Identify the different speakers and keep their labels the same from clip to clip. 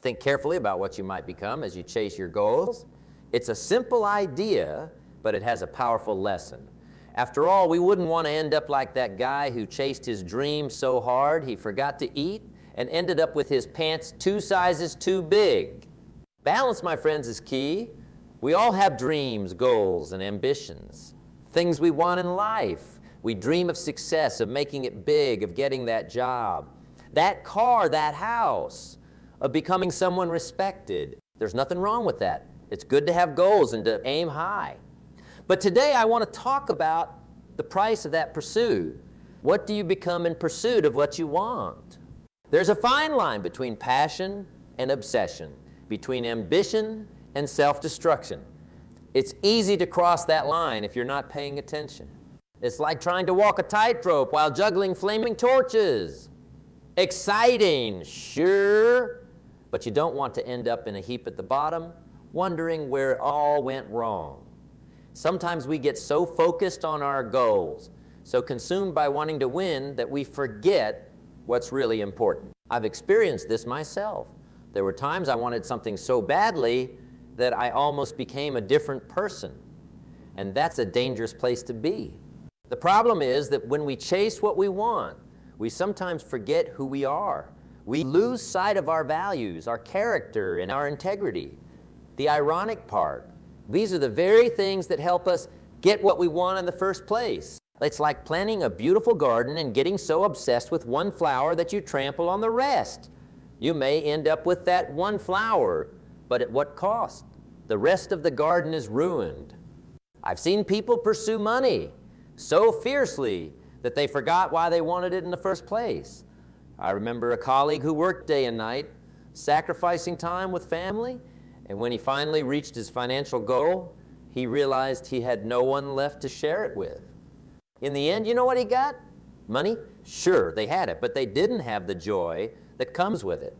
Speaker 1: Think carefully about what you might become as you chase your goals. It's a simple idea, but it has a powerful lesson. After all, we wouldn't want to end up like that guy who chased his dream so hard he forgot to eat and ended up with his pants 2 sizes too big. Balance, my friends, is key. We all have dreams, goals, and ambitions, things we want in life. We dream of success, of making it big, of getting that job, that car, that house, of becoming someone respected. There's nothing wrong with that. It's good to have goals and to aim high. But today I want to talk about the price of that pursuit. What do you become in pursuit of what you want? There's a fine line between passion and obsession, between ambition and self-destruction. It's easy to cross that line if you're not paying attention. It's like trying to walk a tightrope while juggling flaming torches. Exciting, sure, but you don't want to end up in a heap at the bottom, wondering where it all went wrong. Sometimes we get so focused on our goals, so consumed by wanting to win, that we forget what's really important. I've experienced this myself. There were times I wanted something so badly that I almost became a different person. And that's a dangerous place to be. The problem is that when we chase what we want, we sometimes forget who we are. We lose sight of our values, our character, and our integrity. The ironic part, these are the very things that help us get what we want in the first place. It's like planting a beautiful garden and getting so obsessed with one flower that you trample on the rest. You may end up with that one flower, but at what cost? The rest of the garden is ruined. I've seen people pursue money so fiercely that they forgot why they wanted it in the first place. I remember a colleague who worked day and night, sacrificing time with family, and when he finally reached his financial goal, he realized he had no one left to share it with. In the end, you know what he got? Money? Sure, they had it, but they didn't have the joy that comes with it.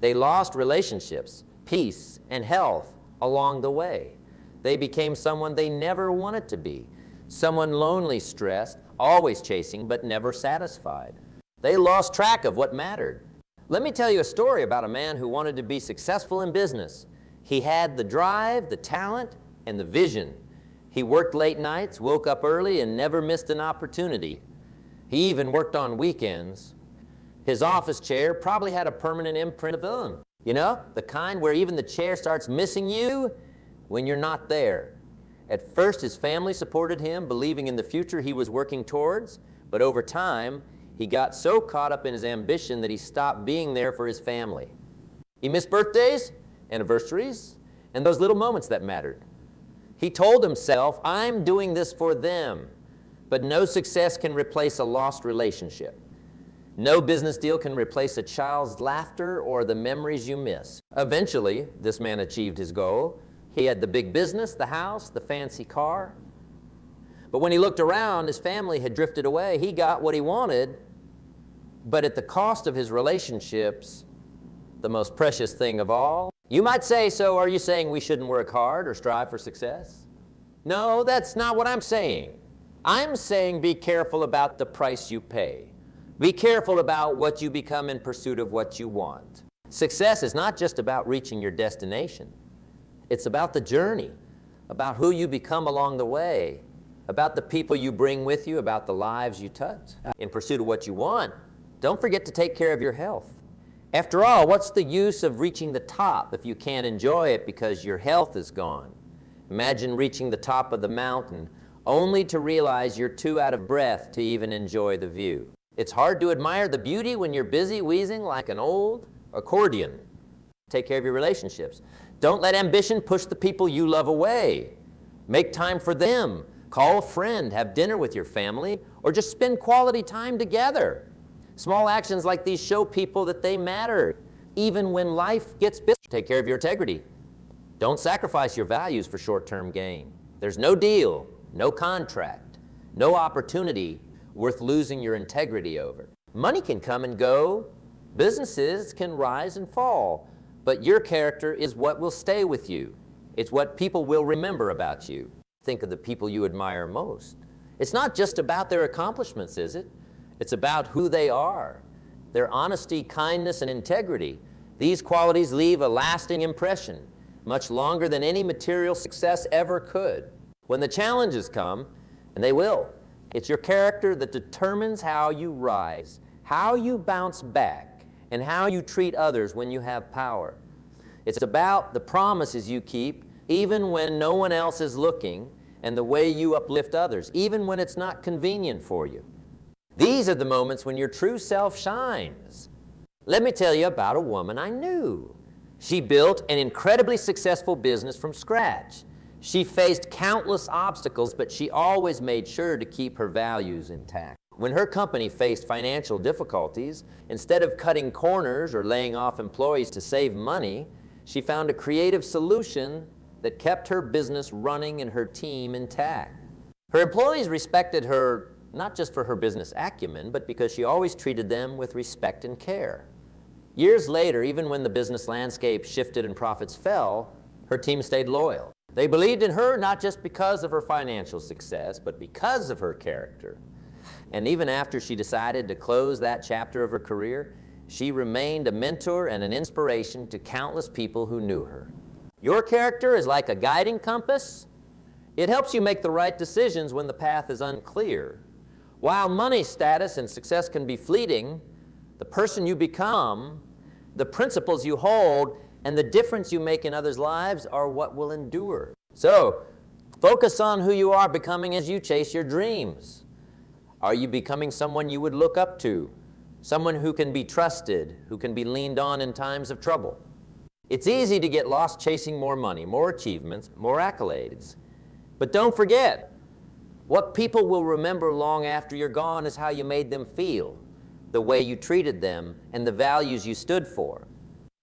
Speaker 1: They lost relationships, peace, and health along the way. They became someone they never wanted to be, someone lonely, stressed, always chasing, but never satisfied. They lost track of what mattered. Let me tell you a story about a man who wanted to be successful in business. He had the drive, the talent, and the vision. He worked late nights, woke up early, and never missed an opportunity. He even worked on weekends. His office chair probably had a permanent imprint of him. You know, the kind where even the chair starts missing you when you're not there. At first, his family supported him, believing in the future he was working towards, but over time, he got so caught up in his ambition that he stopped being there for his family. He missed birthdays, anniversaries, and those little moments that mattered. He told himself, I'm doing this for them, but no success can replace a lost relationship. No business deal can replace a child's laughter or the memories you miss. Eventually, this man achieved his goal. He had the big business, the house, the fancy car. But when he looked around, his family had drifted away. He got what he wanted, but at the cost of his relationships, the most precious thing of all. You might say, so are you saying we shouldn't work hard or strive for success? No, that's not what I'm saying. I'm saying be careful about the price you pay. Be careful about what you become in pursuit of what you want. Success is not just about reaching your destination. It's about the journey, about who you become along the way, about the people you bring with you, about the lives you touch. In pursuit of what you want, don't forget to take care of your health. After all, what's the use of reaching the top if you can't enjoy it because your health is gone? Imagine reaching the top of the mountain only to realize you're too out of breath to even enjoy the view. It's hard to admire the beauty when you're busy wheezing like an old accordion. Take care of your relationships. Don't let ambition push the people you love away. Make time for them. Call a friend, have dinner with your family, or just spend quality time together. Small actions like these show people that they matter, even when life gets busy. Take care of your integrity. Don't sacrifice your values for short-term gain. There's no deal, no contract, no opportunity worth losing your integrity over. Money can come and go. Businesses can rise and fall. But your character is what will stay with you. It's what people will remember about you. Think of the people you admire most. It's not just about their accomplishments, is it? It's about who they are, their honesty, kindness, and integrity, These qualities leave a lasting impression, much longer than any material success ever could. When the challenges come, and they will, it's your character that determines how you rise, how you bounce back, and how you treat others when you have power. It's about the promises you keep, even when no one else is looking, and the way you uplift others, even when it's not convenient for you. These are the moments when your true self shines. Let me tell you about a woman I knew. She built an incredibly successful business from scratch. She faced countless obstacles, but she always made sure to keep her values intact. When her company faced financial difficulties, instead of cutting corners or laying off employees to save money, she found a creative solution that kept her business running and her team intact. Her employees respected her not just for her business acumen, but because she always treated them with respect and care. Years later, even when the business landscape shifted and profits fell, her team stayed loyal. They believed in her not just because of her financial success, but because of her character. And even after she decided to close that chapter of her career, she remained a mentor and an inspiration to countless people who knew her. Your character is like a guiding compass. It helps you make the right decisions when the path is unclear. While money, status, and success can be fleeting, the person you become, the principles you hold, and the difference you make in others' lives are what will endure. So, focus on who you are becoming as you chase your dreams. Are you becoming someone you would look up to? Someone who can be trusted, who can be leaned on in times of trouble? It's easy to get lost chasing more money, more achievements, more accolades. But don't forget, what people will remember long after you're gone is how you made them feel, the way you treated them, and the values you stood for.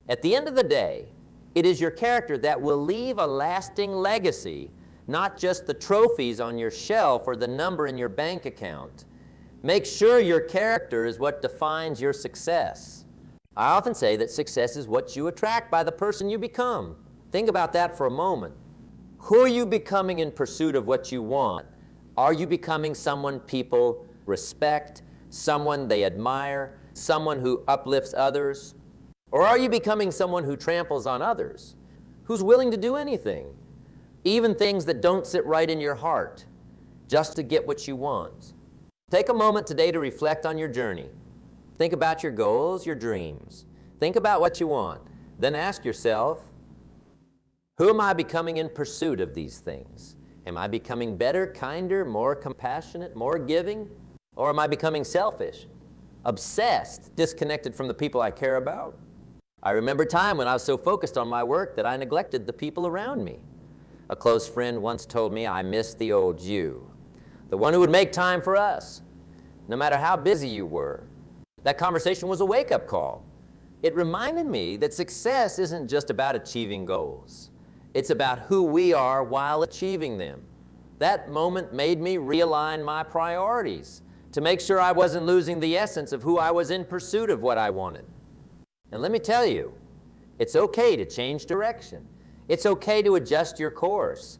Speaker 1: At the end of the day, it is your character that will leave a lasting legacy, not just the trophies on your shelf or the number in your bank account. Make sure your character is what defines your success. I often say that success is what you attract by the person you become. Think about that for a moment. Who are you becoming in pursuit of what you want? Are you becoming someone people respect, someone they admire, someone who uplifts others? Or are you becoming someone who tramples on others, who's willing to do anything, even things that don't sit right in your heart, just to get what you want? Take a moment today to reflect on your journey. Think about your goals, your dreams. Think about what you want. Then ask yourself, who am I becoming in pursuit of these things? Am I becoming better, kinder, more compassionate, more giving? Or am I becoming selfish, obsessed, disconnected from the people I care about? I remember a time when I was so focused on my work that I neglected the people around me. A close friend once told me I missed the old you, the one who would make time for us, no matter how busy you were. That conversation was a wake-up call. It reminded me that success isn't just about achieving goals. It's about who we are while achieving them. That moment made me realign my priorities to make sure I wasn't losing the essence of who I was in pursuit of what I wanted. And let me tell you, it's okay to change direction. It's okay to adjust your course.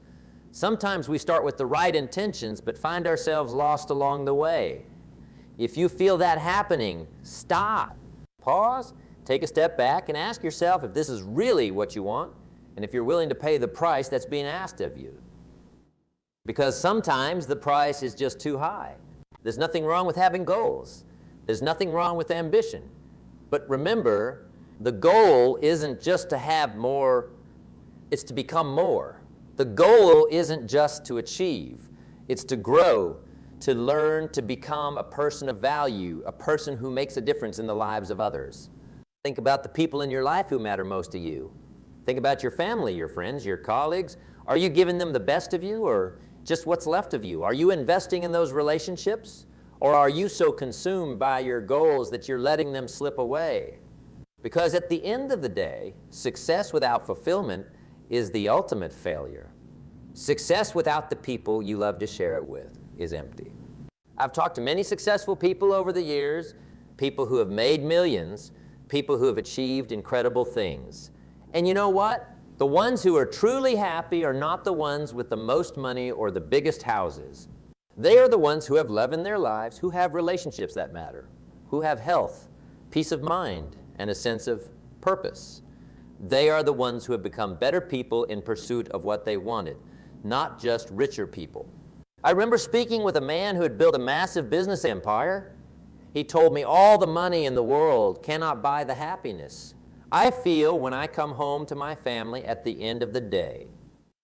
Speaker 1: Sometimes we start with the right intentions but find ourselves lost along the way. If you feel that happening, stop, pause, take a step back and ask yourself if this is really what you want and if you're willing to pay the price that's being asked of you. Because sometimes the price is just too high. There's nothing wrong with having goals. There's nothing wrong with ambition. But remember, the goal isn't just to have more, it's to become more. The goal isn't just to achieve, it's to grow, to learn, to become a person of value, a person who makes a difference in the lives of others. Think about the people in your life who matter most to you. Think about your family, your friends, your colleagues. Are you giving them the best of you or just what's left of you? Are you investing in those relationships? Or are you so consumed by your goals that you're letting them slip away? Because at the end of the day, success without fulfillment is the ultimate failure. Success without the people you love to share it with is empty. I've talked to many successful people over the years, people who have made millions, people who have achieved incredible things. And you know what? The ones who are truly happy are not the ones with the most money or the biggest houses. They are the ones who have love in their lives, who have relationships that matter, who have health, peace of mind, and a sense of purpose. They are the ones who have become better people in pursuit of what they wanted, not just richer people. I remember speaking with a man who had built a massive business empire. He told me all the money in the world cannot buy the happiness I feel when I come home to my family at the end of the day.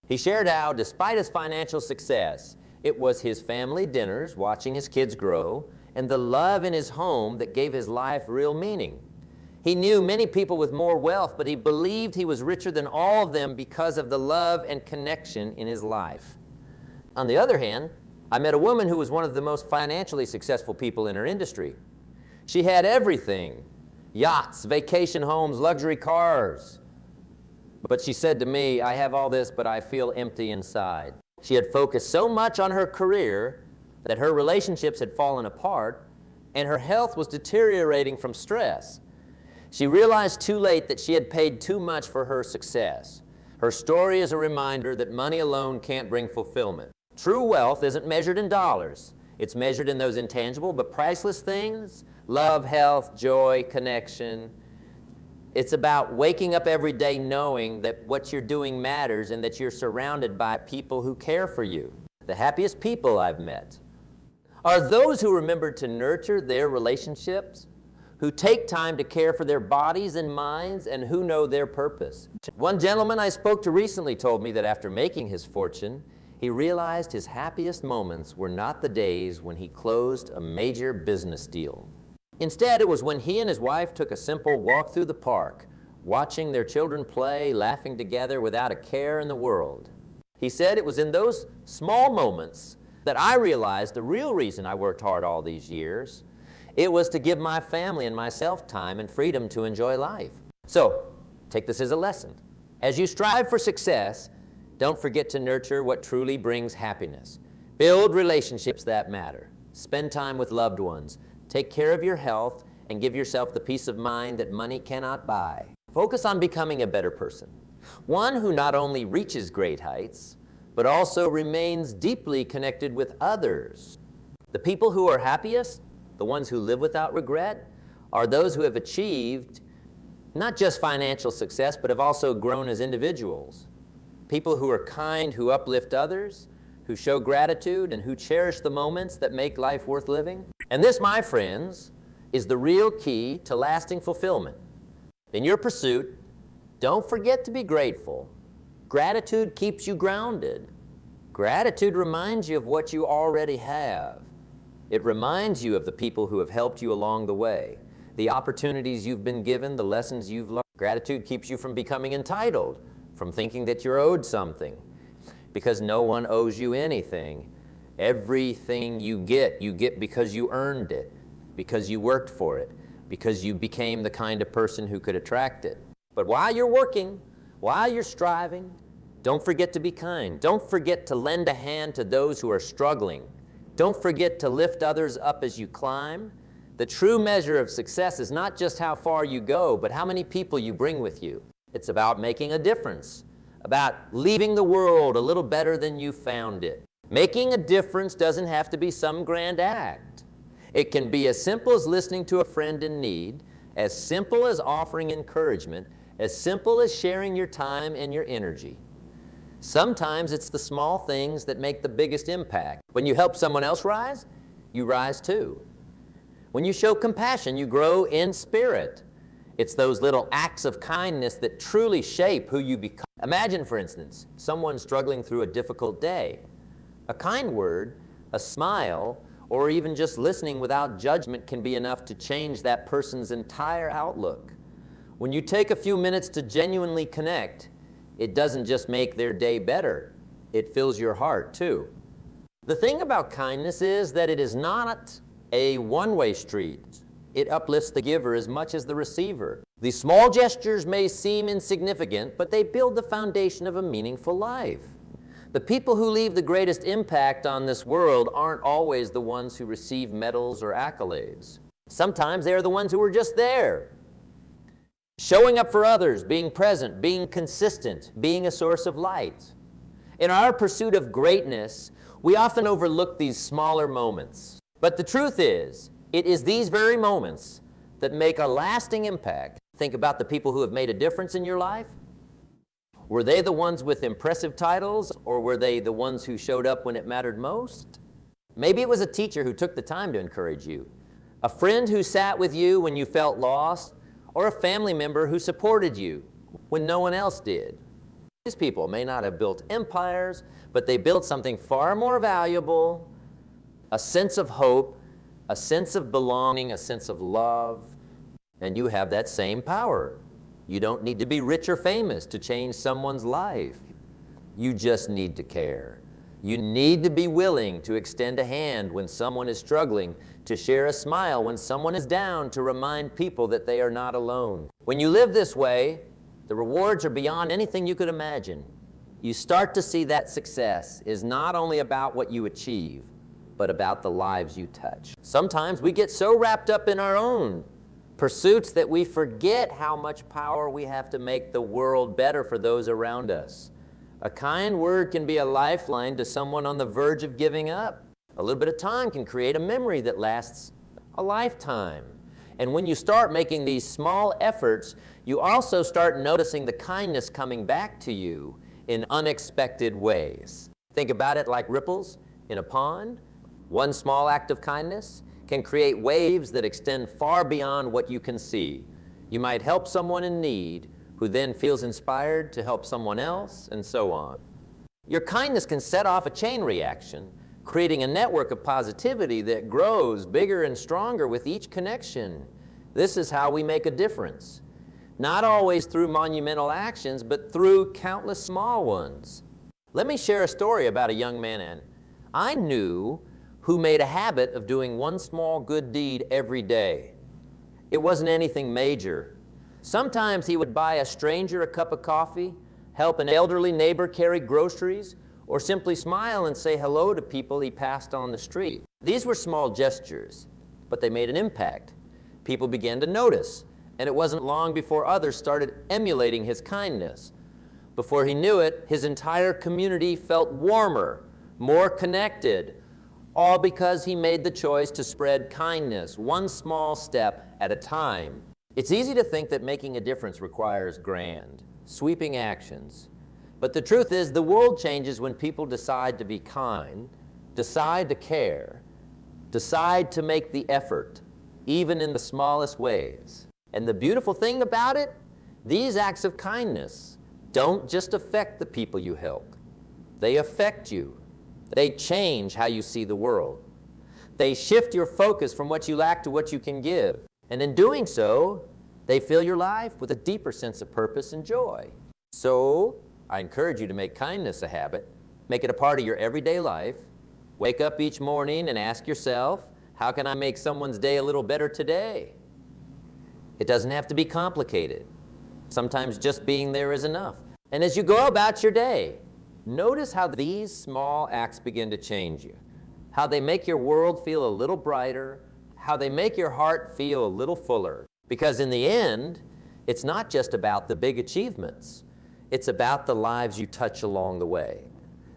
Speaker 1: He shared how, despite his financial success, it was his family dinners, watching his kids grow, and the love in his home that gave his life real meaning. He knew many people with more wealth, but he believed he was richer than all of them because of the love and connection in his life. On the other hand, I met a woman who was one of the most financially successful people in her industry. She had everything: yachts, vacation homes, luxury cars. But she said to me, "I have all this, but I feel empty inside." She had focused so much on her career that her relationships had fallen apart, and her health was deteriorating from stress. She realized too late that she had paid too much for her success. Her story is a reminder that money alone can't bring fulfillment. True wealth isn't measured in dollars. It's measured in those intangible but priceless things: love, health, joy, connection. It's about waking up every day knowing that what you're doing matters and that you're surrounded by people who care for you. The happiest people I've met are those who remember to nurture their relationships, who take time to care for their bodies and minds, and who know their purpose. One gentleman I spoke to recently told me that after making his fortune, he realized his happiest moments were not the days when he closed a major business deal. Instead, it was when he and his wife took a simple walk through the park, watching their children play, laughing together without a care in the world. He said it was in those small moments that I realized the real reason I worked hard all these years. It was to give my family and myself time and freedom to enjoy life. So, take this as a lesson. As you strive for success, don't forget to nurture what truly brings happiness. Build relationships that matter. Spend time with loved ones. Take care of your health and give yourself the peace of mind that money cannot buy. Focus on becoming a better person. One who not only reaches great heights, but also remains deeply connected with others. The people who are happiest, the ones who live without regret, are those who have achieved not just financial success, but have also grown as individuals. People who are kind, who uplift others, who show gratitude, and who cherish the moments that make life worth living. And this, my friends, is the real key to lasting fulfillment. In your pursuit, don't forget to be grateful. Gratitude keeps you grounded. Gratitude reminds you of what you already have. It reminds you of the people who have helped you along the way, the opportunities you've been given, the lessons you've learned. Gratitude keeps you from becoming entitled, from thinking that you're owed something, because no one owes you anything. Everything you get because you earned it, because you worked for it, because you became the kind of person who could attract it. But while you're working, while you're striving, don't forget to be kind. Don't forget to lend a hand to those who are struggling. Don't forget to lift others up as you climb. The true measure of success is not just how far you go, but how many people you bring with you. It's about making a difference, about leaving the world a little better than you found it. Making a difference doesn't have to be some grand act. It can be as simple as listening to a friend in need, as simple as offering encouragement, as simple as sharing your time and your energy. Sometimes it's the small things that make the biggest impact. When you help someone else rise, you rise too. When you show compassion, you grow in spirit. It's those little acts of kindness that truly shape who you become. Imagine, for instance, someone struggling through a difficult day. A kind word, a smile, or even just listening without judgment can be enough to change that person's entire outlook. When you take a few minutes to genuinely connect, it doesn't just make their day better, it fills your heart too. The thing about kindness is that it is not a one-way street. It uplifts the giver as much as the receiver. These small gestures may seem insignificant, but they build the foundation of a meaningful life. The people who leave the greatest impact on this world aren't always the ones who receive medals or accolades. Sometimes they are the ones who were just there, showing up for others, being present, being consistent, being a source of light. In our pursuit of greatness, we often overlook these smaller moments. But the truth is, it is these very moments that make a lasting impact. Think about the people who have made a difference in your life. Were they the ones with impressive titles, or were they the ones who showed up when it mattered most? Maybe it was a teacher who took the time to encourage you, a friend who sat with you when you felt lost, or a family member who supported you when no one else did. These people may not have built empires, but they built something far more valuable, a sense of hope, a sense of belonging, a sense of love, and you have that same power. You don't need to be rich or famous to change someone's life. You just need to care. You need to be willing to extend a hand when someone is struggling, to share a smile when someone is down, to remind people that they are not alone. When you live this way, the rewards are beyond anything you could imagine. You start to see that success is not only about what you achieve, but about the lives you touch. Sometimes we get so wrapped up in our own pursuits that we forget how much power we have to make the world better for those around us. A kind word can be a lifeline to someone on the verge of giving up. A little bit of time can create a memory that lasts a lifetime. And when you start making these small efforts, you also start noticing the kindness coming back to you in unexpected ways. Think about it like ripples in a pond. One small act of kindness can create waves that extend far beyond what you can see. You might help someone in need, who then feels inspired to help someone else, and so on. Your kindness can set off a chain reaction, creating a network of positivity that grows bigger and stronger with each connection. This is how we make a difference. Not always through monumental actions, but through countless small ones. Let me share a story about a young man I knew who made a habit of doing one small good deed every day. It wasn't anything major. Sometimes he would buy a stranger a cup of coffee, help an elderly neighbor carry groceries, or simply smile and say hello to people he passed on the street. These were small gestures, but they made an impact. People began to notice, and it wasn't long before others started emulating his kindness. Before he knew it, his entire community felt warmer, more connected, all because he made the choice to spread kindness, one small step at a time. It's easy to think that making a difference requires grand, sweeping actions. But the truth is, the world changes when people decide to be kind, decide to care, decide to make the effort, even in the smallest ways. And the beautiful thing about it, these acts of kindness don't just affect the people you help. They affect you. They change how you see the world. They shift your focus from what you lack to what you can give. And in doing so, they fill your life with a deeper sense of purpose and joy. So, I encourage you to make kindness a habit. Make it a part of your everyday life. Wake up each morning and ask yourself, how can I make someone's day a little better today? It doesn't have to be complicated. Sometimes just being there is enough. And as you go about your day, notice how these small acts begin to change you, how they make your world feel a little brighter, how they make your heart feel a little fuller. Because in the end, it's not just about the big achievements. It's about the lives you touch along the way,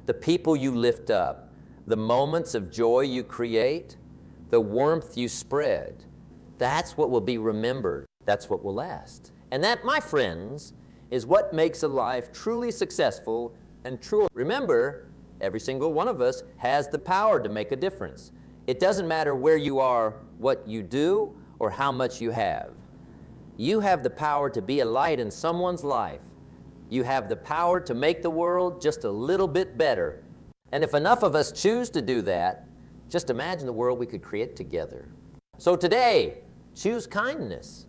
Speaker 1: the people you lift up, the moments of joy you create, the warmth you spread. That's what will be remembered. That's what will last. And that, my friends, is what makes a life truly successful and true. Remember, every single one of us has the power to make a difference. It doesn't matter where you are, what you do, or how much you have. You have the power to be a light in someone's life. You have the power to make the world just a little bit better. And if enough of us choose to do that, just imagine the world we could create together. So today, choose kindness.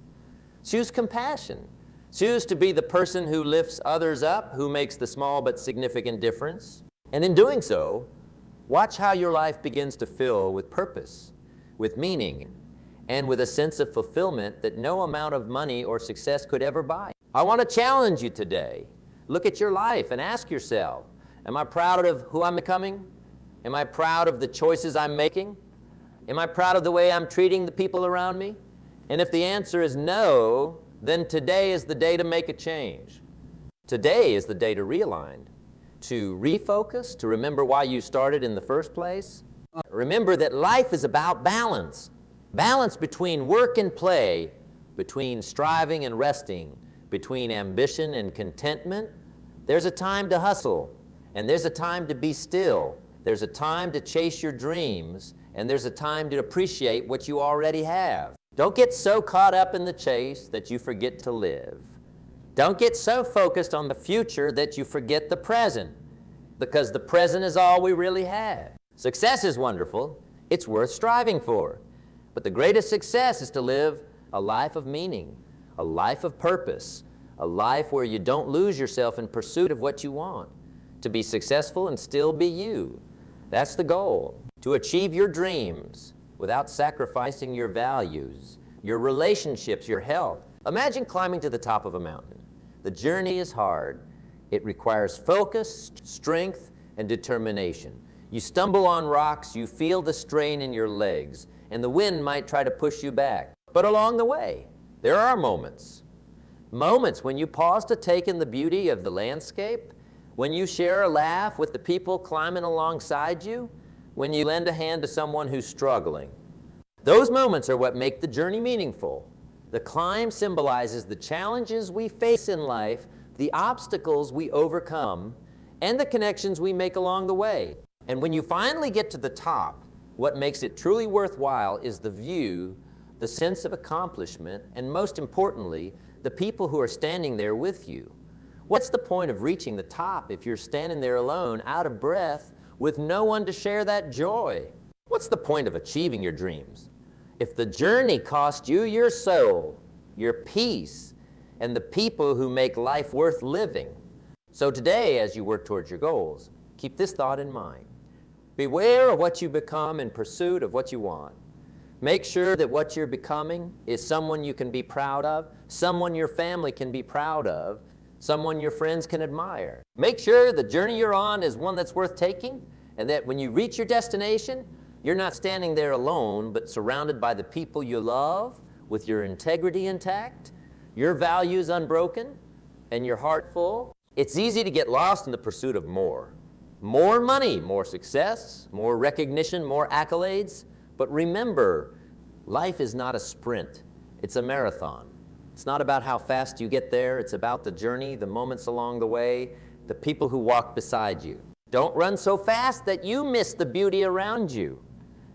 Speaker 1: Choose compassion. Choose to be the person who lifts others up, who makes the small but significant difference. And in doing so, watch how your life begins to fill with purpose, with meaning, and with a sense of fulfillment that no amount of money or success could ever buy. I want to challenge you today. Look at your life and ask yourself, am I proud of who I'm becoming? Am I proud of the choices I'm making? Am I proud of the way I'm treating the people around me? And if the answer is no, then today is the day to make a change. Today is the day to realign, to refocus, to remember why you started in the first place. Remember that life is about balance. Balance between work and play, between striving and resting, between ambition and contentment. There's a time to hustle, and there's a time to be still. There's a time to chase your dreams, and there's a time to appreciate what you already have. Don't get so caught up in the chase that you forget to live. Don't get so focused on the future that you forget the present, because the present is all we really have. Success is wonderful. It's worth striving for. But the greatest success is to live a life of meaning, a life of purpose, a life where you don't lose yourself in pursuit of what you want, to be successful and still be you. That's the goal, to achieve your dreams without sacrificing your values, your relationships, your health. Imagine climbing to the top of a mountain. The journey is hard. It requires focus, strength, and determination. You stumble on rocks, you feel the strain in your legs, and the wind might try to push you back. But along the way, there are moments when you pause to take in the beauty of the landscape, when you share a laugh with the people climbing alongside you, when you lend a hand to someone who's struggling. Those moments are what make the journey meaningful. The climb symbolizes the challenges we face in life, the obstacles we overcome, and the connections we make along the way. And when you finally get to the top, what makes it truly worthwhile is the view, the sense of accomplishment, and most importantly, the people who are standing there with you. What's the point of reaching the top if you're standing there alone, out of breath, with no one to share that joy? What's the point of achieving your dreams if the journey cost you your soul, your peace, and the people who make life worth living? So today, as you work towards your goals, keep this thought in mind. Beware of what you become in pursuit of what you want. Make sure that what you're becoming is someone you can be proud of, someone your family can be proud of, someone your friends can admire. Make sure the journey you're on is one that's worth taking, and that when you reach your destination, you're not standing there alone, but surrounded by the people you love, with your integrity intact, your values unbroken, and your heart full. It's easy to get lost in the pursuit of more. More money, more success, more recognition, more accolades. But remember, life is not a sprint. It's a marathon. It's not about how fast you get there. It's about the journey, the moments along the way, the people who walk beside you. Don't run so fast that you miss the beauty around you.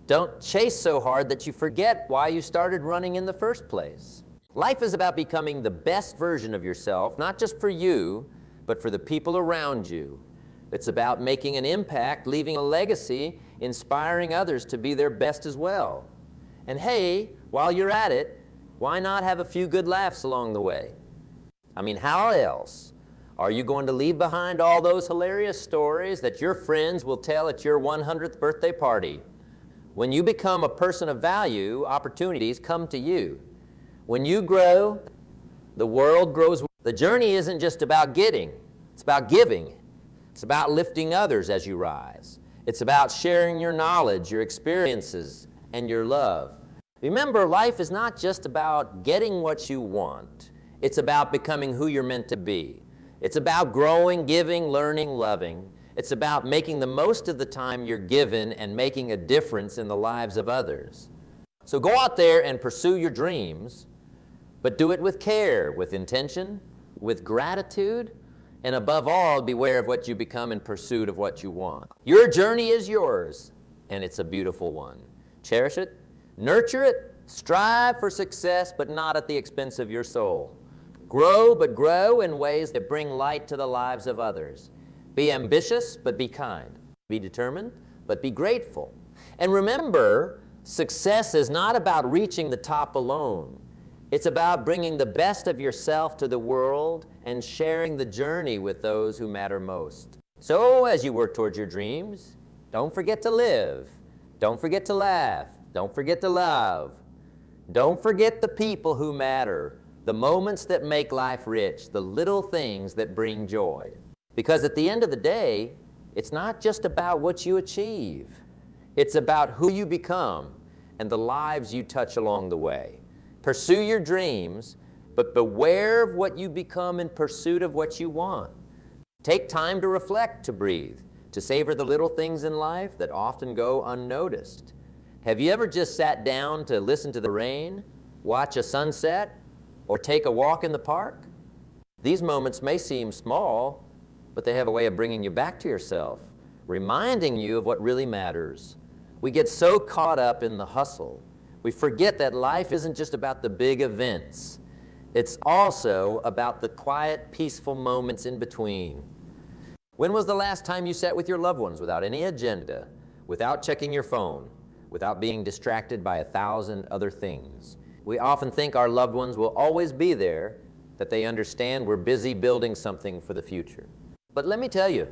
Speaker 1: Don't chase so hard that you forget why you started running in the first place. Life is about becoming the best version of yourself, not just for you, but for the people around you. It's about making an impact, leaving a legacy, inspiring others to be their best as well. And hey, while you're at it, why not have a few good laughs along the way? I mean, how else are you going to leave behind all those hilarious stories that your friends will tell at your 100th birthday party? When you become a person of value, opportunities come to you. When you grow, the world grows. The journey isn't just about getting, it's about giving. It's about lifting others as you rise. It's about sharing your knowledge, your experiences, and your love. Remember, life is not just about getting what you want. It's about becoming who you're meant to be. It's about growing, giving, learning, loving. It's about making the most of the time you're given and making a difference in the lives of others. So go out there and pursue your dreams, but do it with care, with intention, with gratitude, and above all, beware of what you become in pursuit of what you want. Your journey is yours, and it's a beautiful one. Cherish it, nurture it, strive for success, but not at the expense of your soul. Grow, but grow in ways that bring light to the lives of others. Be ambitious, but be kind. Be determined, but be grateful. And remember, success is not about reaching the top alone. It's about bringing the best of yourself to the world and sharing the journey with those who matter most. So as you work towards your dreams, don't forget to live. Don't forget to laugh. Don't forget to love. Don't forget the people who matter, the moments that make life rich, the little things that bring joy. Because at the end of the day, it's not just about what you achieve. It's about who you become and the lives you touch along the way. Pursue your dreams, but beware of what you become in pursuit of what you want. Take time to reflect, to breathe, to savor the little things in life that often go unnoticed. Have you ever just sat down to listen to the rain, watch a sunset, or take a walk in the park. These moments may seem small, but they have a way of bringing you back to yourself, reminding you of what really matters. We get so caught up in the hustle, we forget that life isn't just about the big events. It's also about the quiet, peaceful moments in between. When was the last time you sat with your loved ones without any agenda, without checking your phone, without being distracted by 1,000 other things? We often think our loved ones will always be there, that they understand we're busy building something for the future. But let me tell you,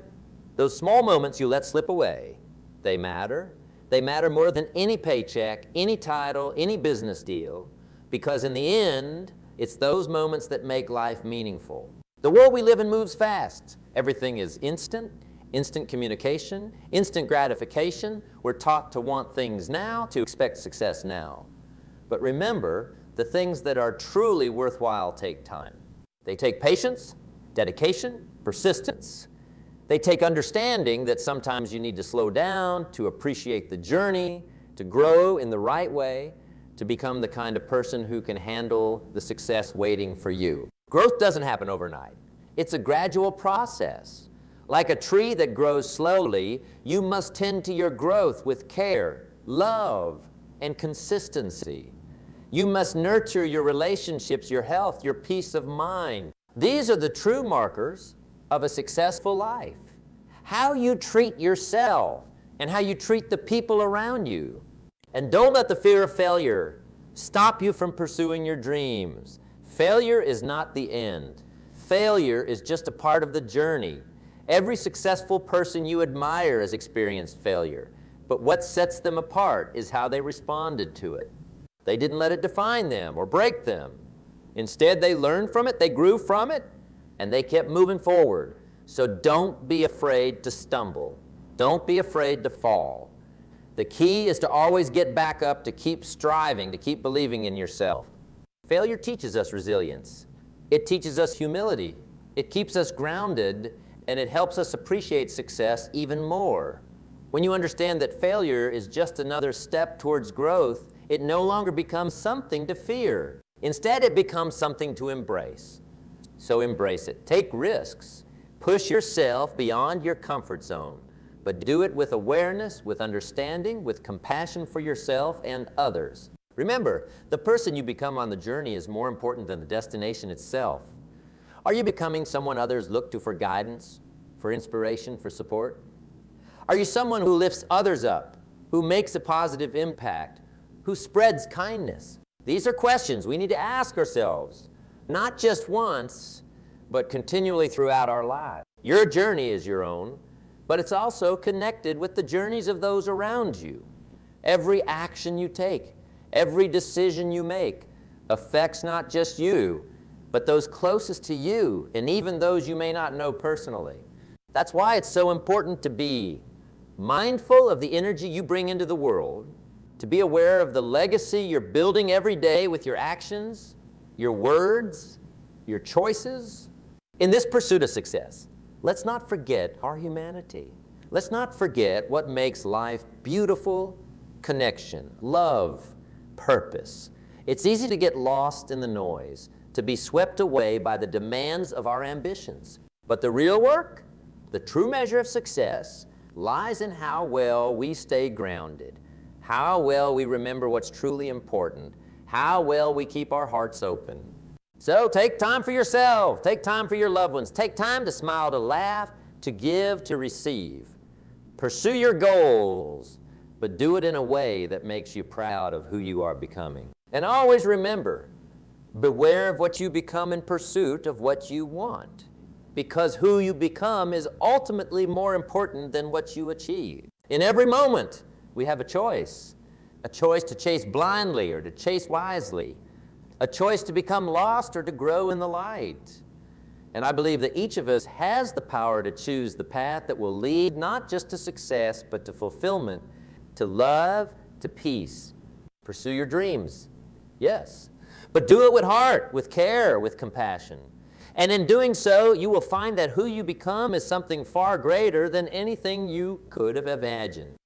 Speaker 1: those small moments you let slip away, they matter. They matter more than any paycheck, any title, any business deal, because in the end, it's those moments that make life meaningful. The world we live in moves fast. Everything is instant communication, instant gratification. We're taught to want things now, to expect success now. But remember, the things that are truly worthwhile take time. They take patience, dedication, persistence. They take understanding that sometimes you need to slow down, to appreciate the journey, to grow in the right way, to become the kind of person who can handle the success waiting for you. Growth doesn't happen overnight. It's a gradual process. Like a tree that grows slowly, you must tend to your growth with care, love, and consistency. You must nurture your relationships, your health, your peace of mind. These are the true markers of a successful life. How you treat yourself and how you treat the people around you. And don't let the fear of failure stop you from pursuing your dreams. Failure is not the end. Failure is just a part of the journey. Every successful person you admire has experienced failure, but what sets them apart is how they responded to it. They didn't let it define them or break them. Instead, they learned from it, they grew from it, and they kept moving forward. So don't be afraid to stumble. Don't be afraid to fall. The key is to always get back up, to keep striving, to keep believing in yourself. Failure teaches us resilience. It teaches us humility. It keeps us grounded, and it helps us appreciate success even more. When you understand that failure is just another step towards growth, it no longer becomes something to fear. Instead, it becomes something to embrace. So embrace it. Take risks. Push yourself beyond your comfort zone, but do it with awareness, with understanding, with compassion for yourself and others. Remember, the person you become on the journey is more important than the destination itself. Are you becoming someone others look to for guidance, for inspiration, for support? Are you someone who lifts others up, who makes a positive impact, who spreads kindness? These are questions we need to ask ourselves, not just once, but continually throughout our lives. Your journey is your own, but it's also connected with the journeys of those around you. Every action you take, every decision you make affects not just you, but those closest to you, and even those you may not know personally. That's why it's so important to be mindful of the energy you bring into the world, to be aware of the legacy you're building every day with your actions, your words, your choices. In this pursuit of success, let's not forget our humanity. Let's not forget what makes life beautiful: connection, love, purpose. It's easy to get lost in the noise, to be swept away by the demands of our ambitions. But the real work, the true measure of success, lies in how well we stay grounded, how well we remember what's truly important, how well we keep our hearts open. So take time for yourself, take time for your loved ones, take time to smile, to laugh, to give, to receive. Pursue your goals, but do it in a way that makes you proud of who you are becoming. And always remember, beware of what you become in pursuit of what you want, because who you become is ultimately more important than what you achieve. In every moment, we have a choice to chase blindly or to chase wisely, a choice to become lost or to grow in the light. And I believe that each of us has the power to choose the path that will lead not just to success, but to fulfillment, to love, to peace. Pursue your dreams, yes, but do it with heart, with care, with compassion. And in doing so, you will find that who you become is something far greater than anything you could have imagined.